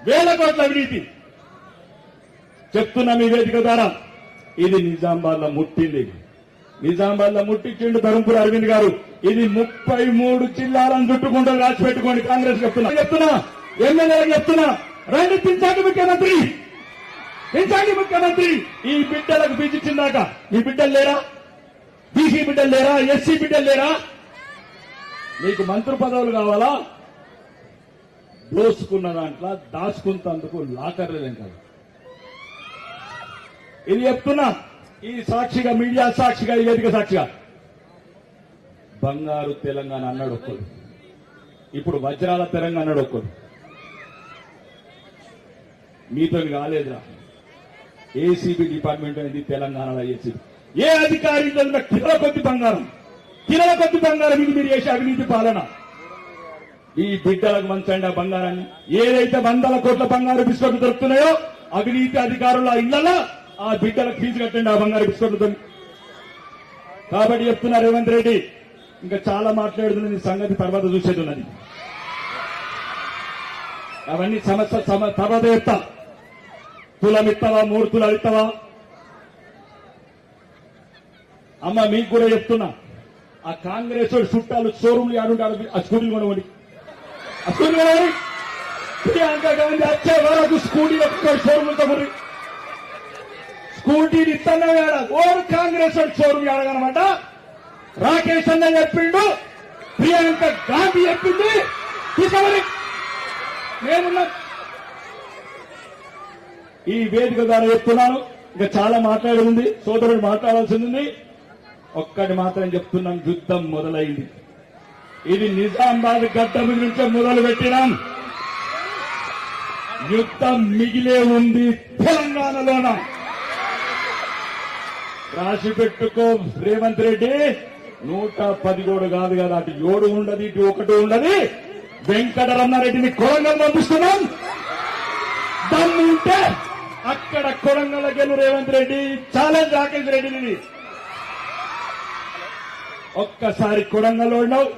వేల కోట్ల అవినీతి. చెప్తున్నా మీ వేదిక ద్వారా, ఇది నిజామాబాద్ లో ముట్టింది. నిజామాబాద్ లో ముట్టించిండు ధర్మపురి అరవింద్ గారు. ఇది 33 జిల్లాలను చుట్టుకుంటూ రాసి పెట్టుకోండి. కాంగ్రెస్ చెప్తున్నా ఎమ్మెల్యేలకు చెప్తున్నా, రండి పింఛాకి ముఖ్యమంత్రి, పింఛాకి ముఖ్యమంత్రి. ఈ బిడ్డలకు బీజిచ్చిందాక మీ బిడ్డలు లేరా? బీసీ బిడ్డలు లేరా? ఎస్సీ బిడ్డలు లేరా? మీకు మంత్రి పదవులు కావాలా? దోసుకున్న దాంట్లో దాచుకుంటందుకు లాకర్లేం కాదు. ఇది చెప్తున్నా ఈ సాక్షిగా, మీడియా సాక్షిగా, ఈ వేదిక సాక్షిగా. బంగారు తెలంగాణ అన్నాడు ఒక్కడు, ఇప్పుడు వజ్రాల తెలంగాణ అన్నాడు ఒక్కడు. మీతో కాలేదురా. ఏసీబీ డిపార్ట్మెంట్ అనేది తెలంగాణలో ఏసీబీ. ఏ అధికారి కిలోల కొద్ది బంగారం, కిలోల కొద్ది బంగారం. ఇది మీరు చేసే అవినీతి పాలన. ఈ బిడ్డలకు మంచండి ఆ బంగారాన్ని. ఏదైతే 100 కోట్ల బంగారు బిస్కెట్లు దొరుకుతున్నాయో అవినీతి అధికారుల ఇళ్లలో ఆ బిడ్డలకు ఫీజు కట్టండి ఆ బంగారు బిస్కెట్లతో. కాబట్టి చెప్తున్నా రేవంత్ రెడ్డి, ఇంకా చాలా మాట్లాడుతున్నది సంగతి తర్వాత చూసేది ఉన్నది. అవన్నీ సమస్య తర్వాత చెప్తా. తులం ఇస్తావా, 3 తులాలు ఇస్తావా? అమ్మ మీకు కూడా చెప్తున్నా, ఆ కాంగ్రెస్ చుట్టాలు షోరూమ్లు ఆడుంటాడు. ఆ స్కూటీలు కొనవండి, ఆ స్కూటీ కొనవండి. ప్రియాంక గాంధీ వచ్చే వరకు స్కూటీలు షోరూమ్లతో కొరి. స్కూటీలు ఇస్తానే వేడ ఓరు కాంగ్రెస్ షోరూమ్ ఆడగనమాట. రాకేష్ అన్న చెప్పిండు, ప్రియాంక గాంధీ చెప్పింది, తీసుకోవాలి. నేనున్నా ఈ వేదిక ద్వారా చెప్తున్నాను. ఇంకా చాలా మాట్లాడింది, సోదరుడు మాట్లాడాల్సింది ఉంది. ఒక్కటి మాత్రం చెప్తున్నాం, యుద్ధం మొదలైంది. ఇది నిజామాబాద్ గడ్డ మీద నుంచే మొదలు పెట్టినాం. యుద్ధం మిగిలే ఉంది తెలంగాణలోన. రాసి పెట్టుకో రేవంత్ రెడ్డి, 110 కూడా కాదు కదా, అటు 7 ఉండదు, ఇటు 1 ఉండదు. వెంకటరమణారెడ్డిని కొరంగల్ పంపిస్తున్నాం. దమ్ము ఉంటే అక్కడ కొరంగల్ గెలు రేవంత్ రెడ్డి. ఛాలెంజ్ రాకేష్ రెడ్డిని. ఒక్కసారి కొరంగల్ ఉన్నావు.